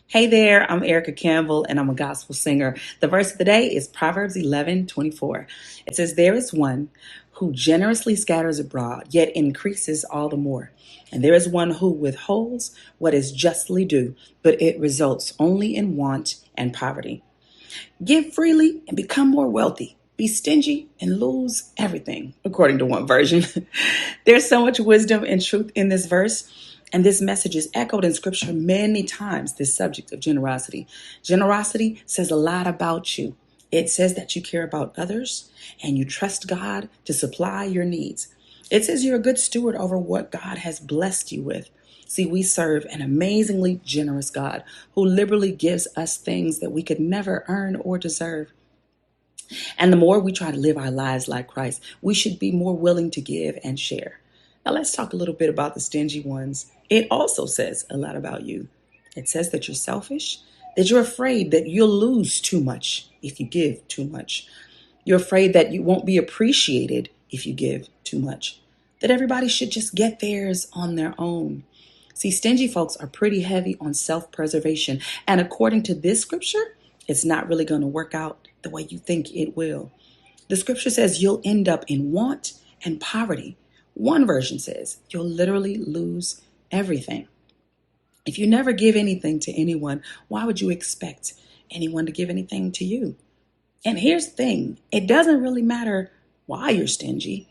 Hey there, I'm Erica Campbell and I'm a gospel singer. The verse of the day is Proverbs 11:24. It says, "There is one who generously scatters abroad, yet increases all the more. And there is one who withholds what is justly due, but it results only in want and poverty." Give freely and become more wealthy. Be stingy and lose everything, according to one version. There's so much wisdom and truth in this verse. And this message is echoed in scripture many times, this subject of generosity. Generosity says a lot about you. It says that you care about others and you trust God to supply your needs. It says you're a good steward over what God has blessed you with. See, we serve an amazingly generous God who liberally gives us things that we could never earn or deserve. And the more we try to live our lives like Christ, we should be more willing to give and share. Now, let's talk a little bit about the stingy ones. It also says a lot about you. It says that you're selfish, that you're afraid that you'll lose too much if you give too much. You're afraid that you won't be appreciated if you give too much, that everybody should just get theirs on their own. See, stingy folks are pretty heavy on self preservation. And according to this scripture, it's not really going to work out the way you think it will. The scripture says you'll end up in want and poverty. One version says you'll literally lose everything. If you never give anything to anyone, why would you expect anyone to give anything to you? And here's the thing, it doesn't really matter why you're stingy.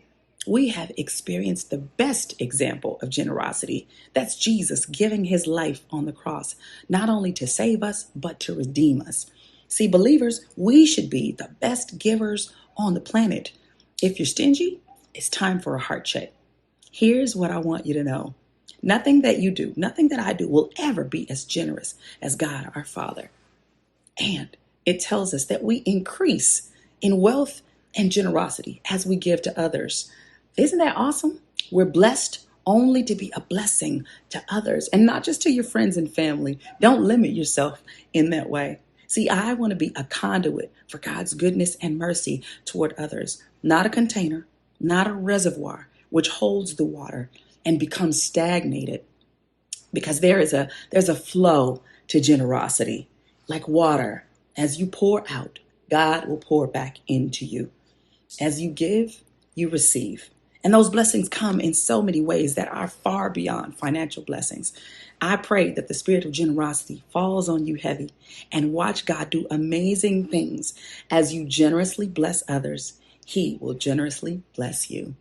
We have experienced the best example of generosity. That's Jesus giving his life on the cross, not only to save us, but to redeem us. See, believers, we should be the best givers on the planet. If you're stingy, it's time for a heart check. Here's what I want you to know. Nothing that you do, nothing that I do will ever be as generous as God our Father. And it tells us that we increase in wealth and generosity as we give to others. Isn't that awesome? We're blessed only to be a blessing to others and not just to your friends and family. Don't limit yourself in that way. See, I want to be a conduit for God's goodness and mercy toward others, not a container, not a reservoir which holds the water and becomes stagnated, because there's a flow to generosity like water. As you pour out, God will pour back into you. As you give, you receive. And those blessings come in so many ways that are far beyond financial blessings. I pray that the spirit of generosity falls on you heavy, and watch God do amazing things. As you generously bless others, he will generously bless you.